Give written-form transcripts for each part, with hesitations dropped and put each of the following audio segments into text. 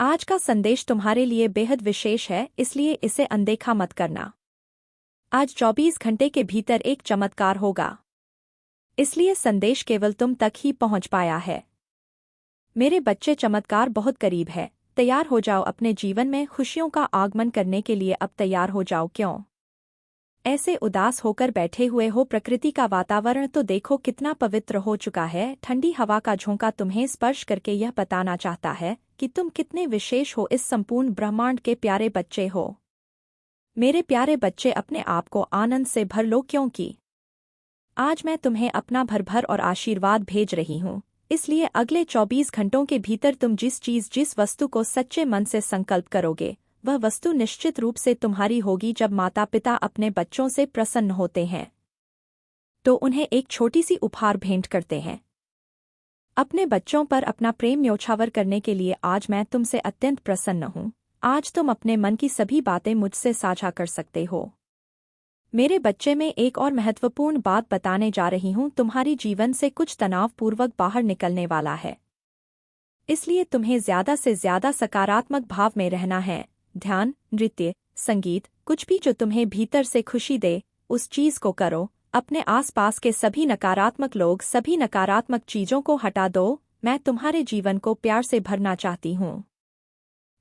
आज का संदेश तुम्हारे लिए बेहद विशेष है, इसलिए इसे अनदेखा मत करना। आज 24 घंटे के भीतर एक चमत्कार होगा, इसलिए संदेश केवल तुम तक ही पहुंच पाया है। मेरे बच्चे, चमत्कार बहुत करीब है। तैयार हो जाओ, अपने जीवन में खुशियों का आगमन करने के लिए अब तैयार हो जाओ। क्यों ऐसे उदास होकर बैठे हुए हो? प्रकृति का वातावरण तो देखो कितना पवित्र हो चुका है। ठंडी हवा का झोंका तुम्हें स्पर्श करके यह बताना चाहता है कि तुम कितने विशेष हो, इस संपूर्ण ब्रह्मांड के प्यारे बच्चे हो। मेरे प्यारे बच्चे, अपने आप को आनंद से भर लो, क्योंकि आज मैं तुम्हें अपना भर भर और आशीर्वाद भेज रही हूँ। इसलिए अगले 24 घंटों के भीतर तुम जिस वस्तु को सच्चे मन से संकल्प करोगे, वह वस्तु निश्चित रूप से तुम्हारी होगी। जब माता पिता अपने बच्चों से प्रसन्न होते हैं तो उन्हें एक छोटी सी उपहार भेंट करते हैं। अपने बच्चों पर अपना प्रेम न्योछावर करने के लिए आज मैं तुमसे अत्यंत प्रसन्न हूँ। आज तुम अपने मन की सभी बातें मुझसे साझा कर सकते हो। मेरे बच्चे, में एक और महत्वपूर्ण बात बताने जा रही हूँ। तुम्हारी जीवन से कुछ तनावपूर्वक बाहर निकलने वाला है, इसलिए तुम्हें ज्यादा से ज्यादा सकारात्मक भाव में रहना है। ध्यान, नृत्य, संगीत, कुछ भी जो तुम्हें भीतर से खुशी दे, उस चीज को करो। अपने आसपास के सभी नकारात्मक लोग, सभी नकारात्मक चीजों को हटा दो। मैं तुम्हारे जीवन को प्यार से भरना चाहती हूँ,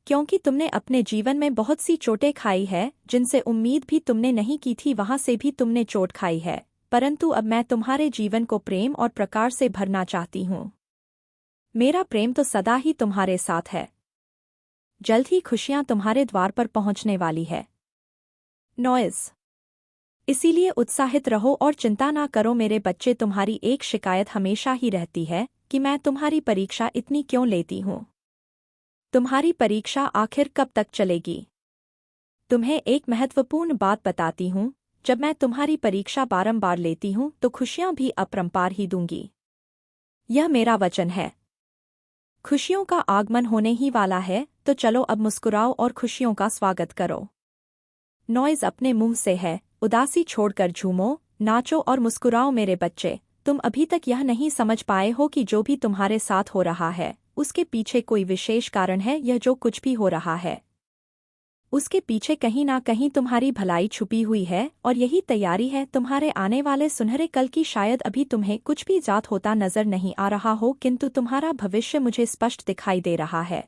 क्योंकि तुमने अपने जीवन में बहुत सी चोटें खाई है, जिनसे उम्मीद भी तुमने नहीं की थी, वहां से भी तुमने चोट खाई है। परंतु अब मैं तुम्हारे जीवन को प्रेम और प्रकार से भरना चाहती हूँ। मेरा प्रेम तो सदा ही तुम्हारे साथ है। जल्द ही खुशियां तुम्हारे द्वार पर पहुंचने वाली है। नॉइज़, इसीलिए उत्साहित रहो और चिंता ना करो। मेरे बच्चे, तुम्हारी एक शिकायत हमेशा ही रहती है कि मैं तुम्हारी परीक्षा इतनी क्यों लेती हूँ। तुम्हारी परीक्षा आखिर कब तक चलेगी? तुम्हें एक महत्वपूर्ण बात बताती हूँ, जब मैं तुम्हारी परीक्षा बारंबार लेती हूँ तो खुशियां भी अपरंपार ही दूंगी। यह मेरा वचन है। खुशियों का आगमन होने ही वाला है, तो चलो अब मुस्कुराओ और खुशियों का स्वागत करो। नॉइज़ अपने मुंह से है, उदासी छोड़कर झूमो, नाचो और मुस्कुराओ। मेरे बच्चे, तुम अभी तक यह नहीं समझ पाए हो कि जो भी तुम्हारे साथ हो रहा है, उसके पीछे कोई विशेष कारण है। यह जो कुछ भी हो रहा है, उसके पीछे कहीं ना कहीं तुम्हारी भलाई छुपी हुई है, और यही तैयारी है तुम्हारे आने वाले सुनहरे कल की। शायद अभी तुम्हें कुछ भी जात होता नजर नहीं आ रहा हो, किंतु तुम्हारा भविष्य मुझे स्पष्ट दिखाई दे रहा है।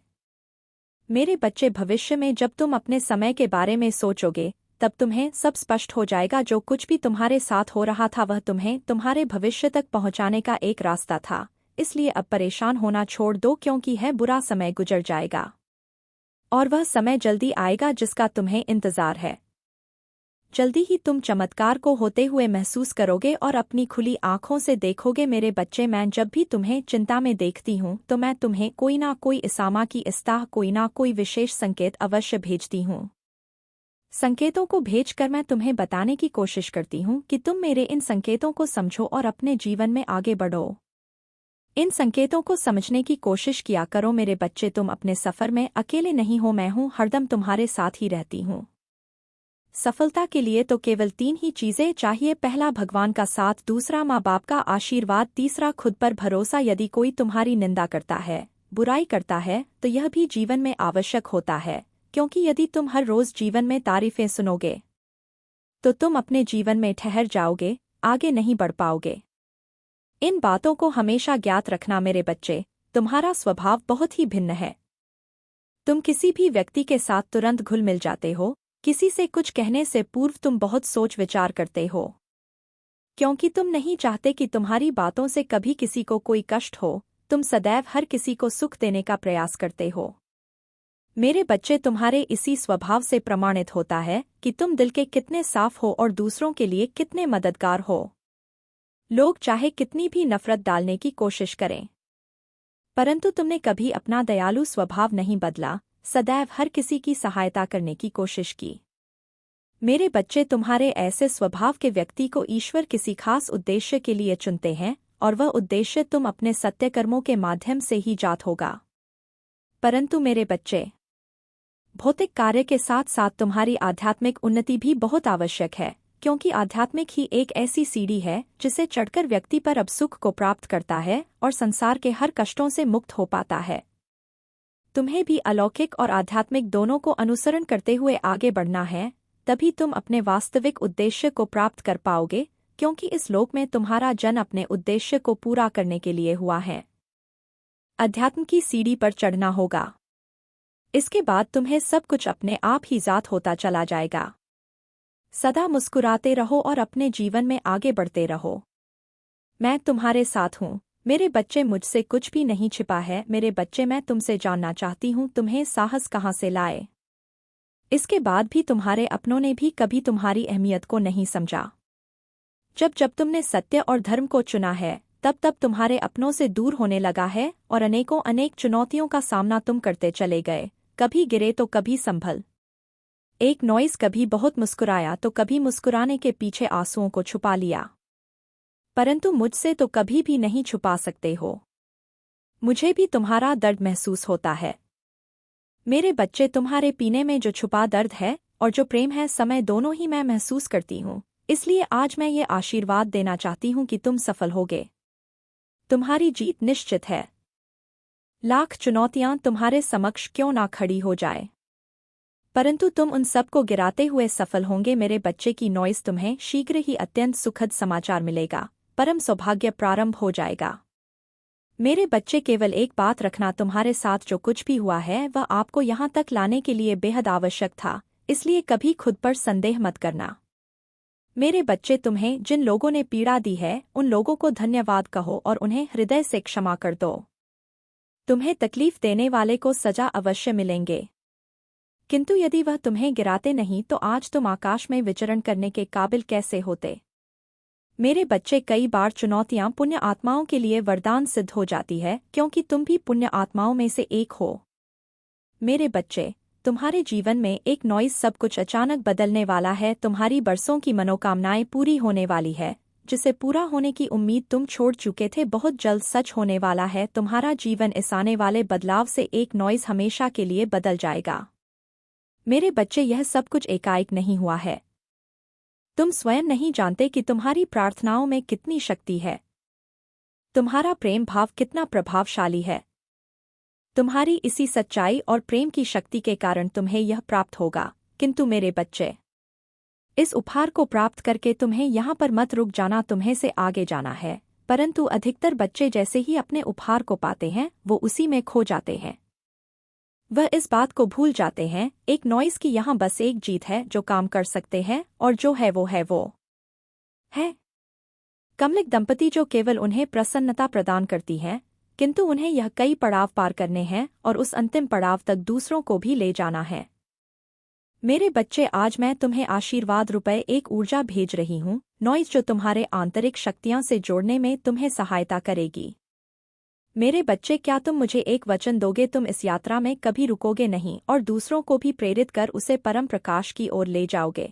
मेरे बच्चे, भविष्य में जब तुम अपने समय के बारे में सोचोगे, तब तुम्हें सब स्पष्ट हो जाएगा। जो कुछ भी तुम्हारे साथ हो रहा था, वह तुम्हें तुम्हारे भविष्य तक पहुंचाने का एक रास्ता था। इसलिए अब परेशान होना छोड़ दो, क्योंकि है बुरा समय गुजर जाएगा और वह समय जल्दी आएगा जिसका तुम्हें इंतजार है। जल्दी ही तुम चमत्कार को होते हुए महसूस करोगे और अपनी खुली आंखों से देखोगे। मेरे बच्चे, मैं जब भी तुम्हें चिंता में देखती हूँ तो मैं तुम्हें कोई ना कोई इसामा की इस्ताह, कोई ना कोई विशेष संकेत अवश्य भेजती हूँ। संकेतों को भेजकर मैं तुम्हें बताने की कोशिश करती हूँ कि तुम मेरे इन संकेतों को समझो और अपने जीवन में आगे बढ़ो। इन संकेतों को समझने की कोशिश किया करो। मेरे बच्चे, तुम अपने सफर में अकेले नहीं हो। मैं हूँ, हरदम तुम्हारे साथ ही रहती हूँ। सफलता के लिए तो केवल 3 ही चीजें चाहिए। पहला, भगवान का साथ, दूसरा, माँ बाप का आशीर्वाद, तीसरा, खुद पर भरोसा। यदि कोई तुम्हारी निंदा करता है, बुराई करता है, तो यह भी जीवन में आवश्यक होता है, क्योंकि यदि तुम हर रोज जीवन में तारीफें सुनोगे तो तुम अपने जीवन में ठहर जाओगे, आगे नहीं बढ़ पाओगे। इन बातों को हमेशा ज्ञात रखना। मेरे बच्चे, तुम्हारा स्वभाव बहुत ही भिन्न है। तुम किसी भी व्यक्ति के साथ तुरंत घुल मिल जाते हो। किसी से कुछ कहने से पूर्व तुम बहुत सोच विचार करते हो, क्योंकि तुम नहीं चाहते कि तुम्हारी बातों से कभी किसी को कोई कष्ट हो। तुम सदैव हर किसी को सुख देने का प्रयास करते हो। मेरे बच्चे, तुम्हारे इसी स्वभाव से प्रमाणित होता है कि तुम दिल के कितने साफ हो और दूसरों के लिए कितने मददगार हो। लोग चाहे कितनी भी नफरत डालने की कोशिश करें, परंतु तुमने कभी अपना दयालु स्वभाव नहीं बदला, सदैव हर किसी की सहायता करने की कोशिश की। मेरे बच्चे, तुम्हारे ऐसे स्वभाव के व्यक्ति को ईश्वर किसी खास उद्देश्य के लिए चुनते हैं, और वह उद्देश्य तुम अपने सत्य कर्मों के माध्यम से ही जात होगा। परंतु मेरे बच्चे, भौतिक कार्य के साथ साथ तुम्हारी आध्यात्मिक उन्नति भी बहुत आवश्यक है, क्योंकि आध्यात्मिक ही एक ऐसी सीढ़ी है जिसे चढ़कर व्यक्ति पर अब सुख को प्राप्त करता है और संसार के हर कष्टों से मुक्त हो पाता है। तुम्हें भी अलौकिक और आध्यात्मिक दोनों को अनुसरण करते हुए आगे बढ़ना है, तभी तुम अपने वास्तविक उद्देश्य को प्राप्त कर पाओगे, क्योंकि इस लोक में तुम्हारा जन्म अपने उद्देश्य को पूरा करने के लिए हुआ है। अध्यात्म की सीढ़ी पर चढ़ना होगा। इसके बाद तुम्हें सब कुछ अपने आप ही ज़ात होता चला जाएगा। सदा मुस्कुराते रहो और अपने जीवन में आगे बढ़ते रहो। मैं तुम्हारे साथ हूँ मेरे बच्चे, मुझसे कुछ भी नहीं छिपा है मेरे बच्चे। मैं तुमसे जानना चाहती हूँ तुम्हें साहस कहाँ से लाए। इसके बाद भी तुम्हारे अपनों ने भी कभी तुम्हारी अहमियत को नहीं समझा। जब जब तुमने सत्य और धर्म को चुना है, तब तब तुम्हारे अपनों से दूर होने लगा है और अनेकों अनेक चुनौतियों का सामना तुम करते चले गए। कभी गिरे तो कभी संभल एक नॉइस, कभी बहुत मुस्कुराया तो कभी मुस्कुराने के पीछे आंसुओं को छुपा लिया। परंतु मुझसे तो कभी भी नहीं छुपा सकते हो। मुझे भी तुम्हारा दर्द महसूस होता है मेरे बच्चे। तुम्हारे पीने में जो छुपा दर्द है और जो प्रेम है, समय दोनों ही मैं महसूस करती हूँ। इसलिए आज मैं ये आशीर्वाद देना चाहती हूँ कि तुम सफल होगे। तुम्हारी जीत निश्चित है। लाख चुनौतियां तुम्हारे समक्ष क्यों ना खड़ी हो जाए, परंतु तुम उन सबको गिराते हुए सफल होंगे मेरे बच्चे की नॉइस। तुम्हें शीघ्र ही अत्यंत सुखद समाचार मिलेगा। परम सौभाग्य प्रारंभ हो जाएगा मेरे बच्चे। केवल एक बात रखना, तुम्हारे साथ जो कुछ भी हुआ है वह आपको यहाँ तक लाने के लिए बेहद आवश्यक था, इसलिए कभी खुद पर संदेह मत करना मेरे बच्चे। तुम्हें जिन लोगों ने पीड़ा दी है उन लोगों को धन्यवाद कहो और उन्हें हृदय से क्षमा कर दो। तुम्हें तकलीफ देने वाले को सजा अवश्य मिलेंगे, किंतु यदि वह तुम्हें गिराते नहीं तो आज तुम आकाश में विचरण करने के काबिल कैसे होते मेरे बच्चे। कई बार चुनौतियां पुण्य आत्माओं के लिए वरदान सिद्ध हो जाती है, क्योंकि तुम भी पुण्य आत्माओं में से एक हो मेरे बच्चे। तुम्हारे जीवन में एक नॉइस सब कुछ अचानक बदलने वाला है। तुम्हारी बरसों की मनोकामनाएं पूरी होने वाली है, जिसे पूरा होने की उम्मीद तुम छोड़ चुके थे, बहुत जल्द सच होने वाला है। तुम्हारा जीवन इस आने वाले बदलाव से एक नॉइस हमेशा के लिए बदल जाएगा मेरे बच्चे। यह सब कुछ एकाएक नहीं हुआ है। तुम स्वयं नहीं जानते कि तुम्हारी प्रार्थनाओं में कितनी शक्ति है, तुम्हारा प्रेम भाव कितना प्रभावशाली है। तुम्हारी इसी सच्चाई और प्रेम की शक्ति के कारण तुम्हें यह प्राप्त होगा। किंतु मेरे बच्चे, इस उपहार को प्राप्त करके तुम्हें यहाँ पर मत रुक जाना, तुम्हें से आगे जाना है। परंतु अधिकतर बच्चे जैसे ही अपने उपहार को पाते हैं वो उसी में खो जाते हैं। वह इस बात को भूल जाते हैं एक नॉइस की यहाँ बस एक जीत है जो काम कर सकते हैं, और जो है वो है कमलिक दंपति, जो केवल उन्हें प्रसन्नता प्रदान करती है, किंतु उन्हें यह कई पड़ाव पार करने हैं और उस अंतिम पड़ाव तक दूसरों को भी ले जाना है मेरे बच्चे। आज मैं तुम्हें आशीर्वाद रुपए एक ऊर्जा भेज रही हूँ, नॉइस, जो तुम्हारे आंतरिक शक्तियां से जोड़ने में तुम्हें सहायता करेगी मेरे बच्चे। क्या तुम मुझे एक वचन दोगे, तुम इस यात्रा में कभी रुकोगे नहीं और दूसरों को भी प्रेरित कर उसे परम प्रकाश की ओर ले जाओगे।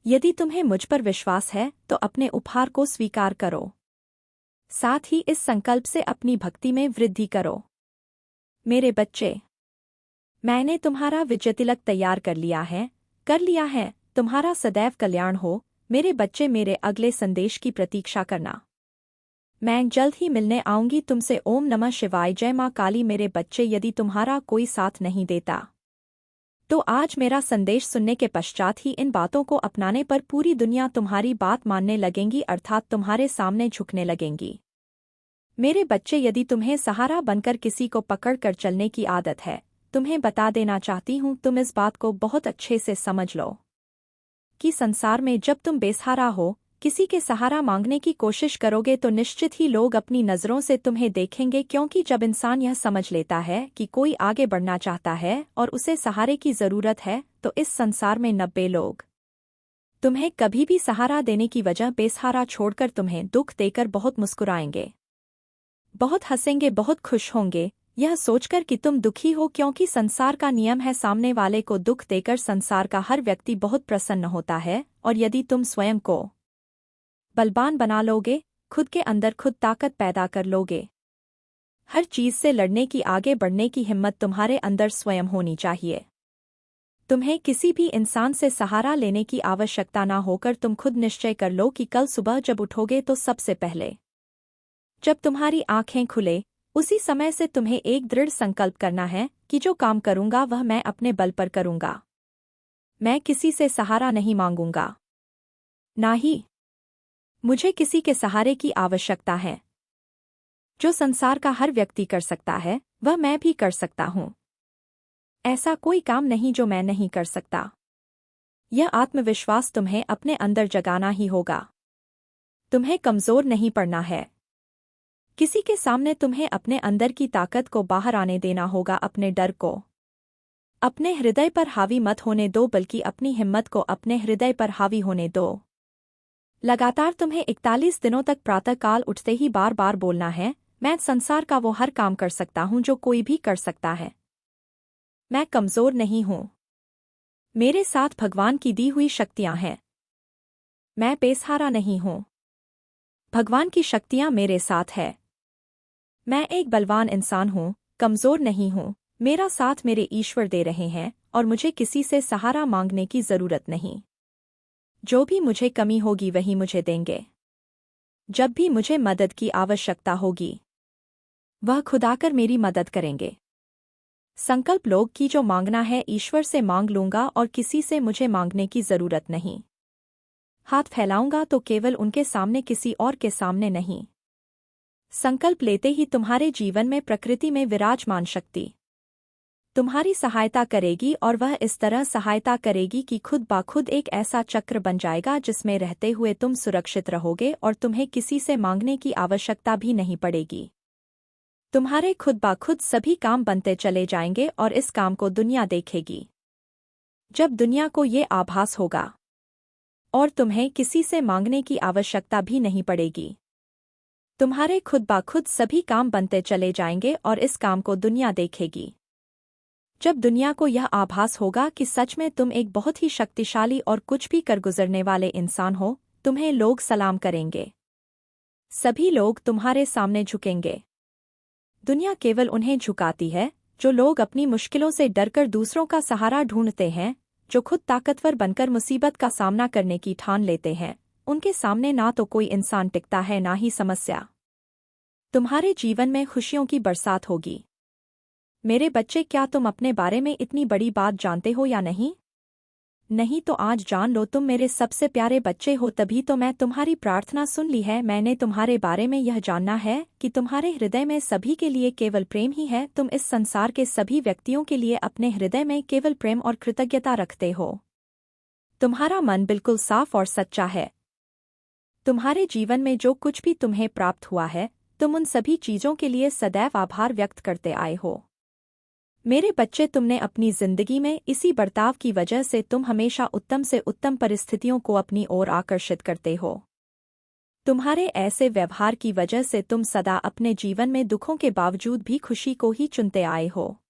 यदि तुम्हें मुझ पर विश्वास है तो अपने उपहार को स्वीकार करो, साथ ही इस संकल्प से अपनी भक्ति में वृद्धि करो मेरे बच्चे। मैंने तुम्हारा विजय तिलक तैयार कर लिया है। तुम्हारा सदैव कल्याण हो मेरे बच्चे। मेरे अगले संदेश की प्रतीक्षा करना। मैं जल्द ही मिलने आऊंगी तुमसे। ओम नमः शिवाय। जय मां काली। मेरे बच्चे, यदि तुम्हारा कोई साथ नहीं देता तो आज मेरा संदेश सुनने के पश्चात ही इन बातों को अपनाने पर पूरी दुनिया तुम्हारी बात मानने लगेंगी, अर्थात तुम्हारे सामने झुकने लगेंगी मेरे बच्चे। यदि तुम्हें सहारा बनकर किसी को पकड़ कर चलने की आदत है, तुम्हें बता देना चाहती हूँ, तुम इस बात को बहुत अच्छे से समझ लो कि संसार में जब तुम बेसहारा हो, किसी के सहारा मांगने की कोशिश करोगे तो निश्चित ही लोग अपनी नज़रों से तुम्हें देखेंगे, क्योंकि जब इंसान यह समझ लेता है कि कोई आगे बढ़ना चाहता है और उसे सहारे की ज़रूरत है, तो इस संसार में 90 लोग तुम्हें कभी भी सहारा देने की वजह बेसहारा छोड़कर तुम्हें दुख देकर बहुत मुस्कुराएंगे, बहुत हंसेंगे, बहुत खुश होंगे, यह सोचकर कि तुम दुखी हो, क्योंकि संसार का नियम है सामने वाले को दुख देकर संसार का हर व्यक्ति बहुत प्रसन्न होता है। और यदि तुम स्वयं को बलवान बना लोगे, खुद के अंदर खुद ताकत पैदा कर लोगे, हर चीज से लड़ने की, आगे बढ़ने की हिम्मत तुम्हारे अंदर स्वयं होनी चाहिए। तुम्हें किसी भी इंसान से सहारा लेने की आवश्यकता ना होकर तुम खुद निश्चय कर लो कि कल सुबह जब उठोगे तो सबसे पहले जब तुम्हारी आंखें खुले उसी समय से तुम्हें एक दृढ़ संकल्प करना है कि जो काम करूंगा वह मैं अपने बल पर करूंगा। मैं किसी से सहारा नहीं मांगूंगा। ना ही मुझे किसी के सहारे की आवश्यकता है। जो संसार का हर व्यक्ति कर सकता है वह मैं भी कर सकता हूं। ऐसा कोई काम नहीं जो मैं नहीं कर सकता। यह आत्मविश्वास तुम्हें अपने अंदर जगाना ही होगा। तुम्हें कमजोर नहीं पड़ना है। किसी के सामने तुम्हें अपने अंदर की ताकत को बाहर आने देना होगा। अपने डर को अपने हृदय पर हावी मत होने दो, बल्कि अपनी हिम्मत को अपने हृदय पर हावी होने दो। लगातार तुम्हें 41 दिनों तक प्रातःकाल उठते ही बार बार बोलना है, मैं संसार का वो हर काम कर सकता हूं जो कोई भी कर सकता है। मैं कमजोर नहीं हूं। मेरे साथ भगवान की दी हुई शक्तियां हैं। मैं बेसहारा नहीं हूं। भगवान की शक्तियां मेरे साथ है। मैं एक बलवान इंसान हूं, कमजोर नहीं हूं। मेरा साथ मेरे ईश्वर दे रहे हैं और मुझे किसी से सहारा मांगने की जरूरत नहीं। जो भी मुझे कमी होगी वही मुझे देंगे। जब भी मुझे मदद की आवश्यकता होगी वह खुद आकर मेरी मदद करेंगे। संकल्प लो कि जो मांगना है ईश्वर से मांग लूंगा और किसी से मुझे मांगने की जरूरत नहीं। हाथ फैलाऊंगा तो केवल उनके सामने, किसी और के सामने नहीं। संकल्प लेते ही तुम्हारे जीवन में प्रकृति में विराजमान शक्ति तुम्हारी सहायता करेगी, और वह इस तरह सहायता करेगी कि खुद ब खुद एक ऐसा चक्र बन जाएगा जिसमें रहते हुए तुम सुरक्षित रहोगे और तुम्हें किसी से मांगने की आवश्यकता भी नहीं पड़ेगी। तुम्हारे खुद ब खुद सभी काम बनते चले जाएंगे और इस काम को दुनिया देखेगी। जब दुनिया को ये आभास होगा और तुम्हें किसी से मांगने की आवश्यकता भी नहीं पड़ेगी, तुम्हारे खुद ब खुद सभी काम बनते चले जाएंगे और इस काम को दुनिया देखेगी। जब दुनिया को यह आभास होगा कि सच में तुम एक बहुत ही शक्तिशाली और कुछ भी कर गुजरने वाले इंसान हो, तुम्हें लोग सलाम करेंगे। सभी लोग तुम्हारे सामने झुकेंगे। दुनिया केवल उन्हें झुकाती है जो लोग अपनी मुश्किलों से डरकर दूसरों का सहारा ढूंढते हैं, जो खुद ताकतवर बनकर मुसीबत का सामना करने की ठान लेते हैं। उनके सामने ना तो कोई इंसान टिकता है ना ही समस्या। तुम्हारे जीवन में खुशियों की बरसात होगी। मेरे बच्चे, क्या तुम अपने बारे में इतनी बड़ी बात जानते हो या नहीं? नहीं तो आज जान लो, तुम मेरे सबसे प्यारे बच्चे हो। तभी तो मैं तुम्हारी प्रार्थना सुन ली है। मैंने तुम्हारे बारे में यह जानना है कि तुम्हारे हृदय में सभी के लिए केवल प्रेम ही है। तुम इस संसार के सभी व्यक्तियों के लिए अपने हृदय में केवल प्रेम और कृतज्ञता रखते हो। तुम्हारा मन बिल्कुल साफ और सच्चा है। तुम्हारे जीवन में जो कुछ भी तुम्हें प्राप्त हुआ है, तुम उन सभी चीजों के लिए सदैव आभार व्यक्त करते आए हो। मेरे बच्चे, तुमने अपनी जिंदगी में इसी बर्ताव की वजह से तुम हमेशा उत्तम से उत्तम परिस्थितियों को अपनी ओर आकर्षित करते हो। तुम्हारे ऐसे व्यवहार की वजह से तुम सदा अपने जीवन में दुखों के बावजूद भी खुशी को ही चुनते आए हो।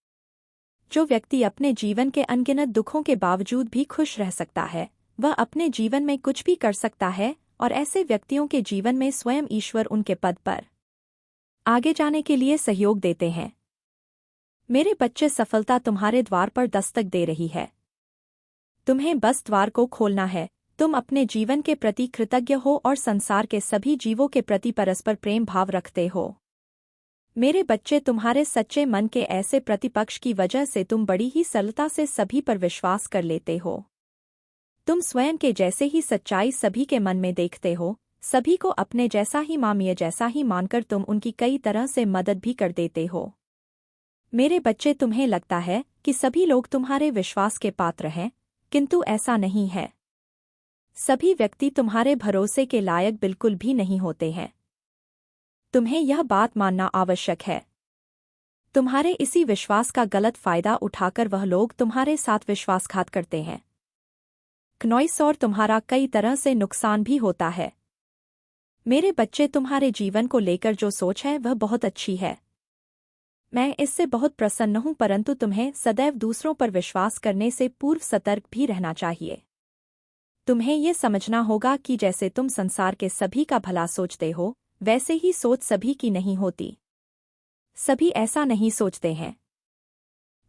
जो व्यक्ति अपने जीवन के अनगिनत दुखों के बावजूद भी खुश रह सकता है, वह अपने जीवन में कुछ भी कर सकता है, और ऐसे व्यक्तियों के जीवन में स्वयं ईश्वर उनके पद पर आगे जाने के लिए सहयोग देते हैं। मेरे बच्चे, सफलता तुम्हारे द्वार पर दस्तक दे रही है। तुम्हें बस द्वार को खोलना है। तुम अपने जीवन के प्रति कृतज्ञ हो और संसार के सभी जीवों के प्रति परस्पर प्रेम भाव रखते हो। मेरे बच्चे, तुम्हारे सच्चे मन के ऐसे प्रतिपक्ष की वजह से तुम बड़ी ही सरलता से सभी पर विश्वास कर लेते हो। तुम स्वयं के जैसे ही सच्चाई सभी के मन में देखते हो। सभी को अपने जैसा ही मानिए, जैसा ही मानकर तुम उनकी कई तरह से मदद भी कर देते हो। मेरे बच्चे, तुम्हें लगता है कि सभी लोग तुम्हारे विश्वास के पात्र हैं, किंतु ऐसा नहीं है। सभी व्यक्ति तुम्हारे भरोसे के लायक बिल्कुल भी नहीं होते हैं। तुम्हें यह बात मानना आवश्यक है। तुम्हारे इसी विश्वास का गलत फायदा उठाकर वह लोग तुम्हारे साथ विश्वासघात करते हैं। कनौइस और तुम्हारा कई तरह से नुकसान भी होता है। मेरे बच्चे, तुम्हारे जीवन को लेकर जो सोच है वह बहुत अच्छी है। मैं इससे बहुत प्रसन्न हूं, परंतु तुम्हें सदैव दूसरों पर विश्वास करने से पूर्व सतर्क भी रहना चाहिए। तुम्हें ये समझना होगा कि जैसे तुम संसार के सभी का भला सोचते हो, वैसे ही सोच सभी की नहीं होती। सभी ऐसा नहीं सोचते हैं।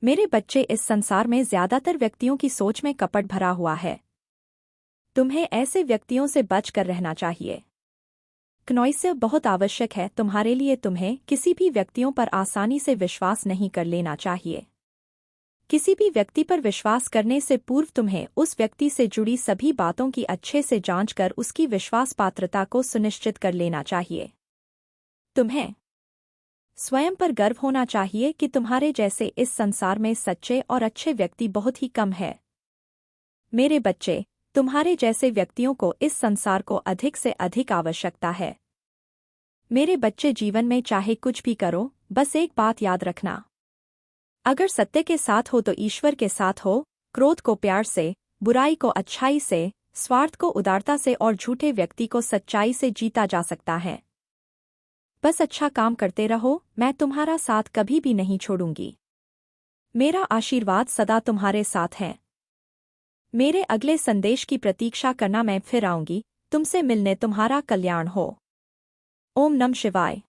मेरे बच्चे, इस संसार में ज्यादातर व्यक्तियों की सोच में कपट भरा हुआ है। तुम्हें ऐसे व्यक्तियों से बचकर रहना चाहिए। क्नोइस्य बहुत आवश्यक है तुम्हारे लिए। तुम्हें किसी भी व्यक्तियों पर आसानी से विश्वास नहीं कर लेना चाहिए। किसी भी व्यक्ति पर विश्वास करने से पूर्व तुम्हें उस व्यक्ति से जुड़ी सभी बातों की अच्छे से जांच कर उसकी विश्वास पात्रता को सुनिश्चित कर लेना चाहिए। तुम्हें स्वयं पर गर्व होना चाहिए कि तुम्हारे जैसे इस संसार में सच्चे और अच्छे व्यक्ति बहुत ही कम है। मेरे बच्चे, तुम्हारे जैसे व्यक्तियों को इस संसार को अधिक से अधिक आवश्यकता है। मेरे बच्चे, जीवन में चाहे कुछ भी करो, बस एक बात याद रखना। अगर सत्य के साथ हो तो ईश्वर के साथ हो। क्रोध को प्यार से, बुराई को अच्छाई से, स्वार्थ को उदारता से और झूठे व्यक्ति को सच्चाई से जीता जा सकता है। बस अच्छा काम करते रहो, मैं तुम्हारा साथ कभी भी नहीं छोड़ूंगी। मेरा आशीर्वाद सदा तुम्हारे साथ है। मेरे अगले संदेश की प्रतीक्षा करना, मैं फिर आऊंगी तुमसे मिलने। तुम्हारा कल्याण हो। ओम नमः शिवाय।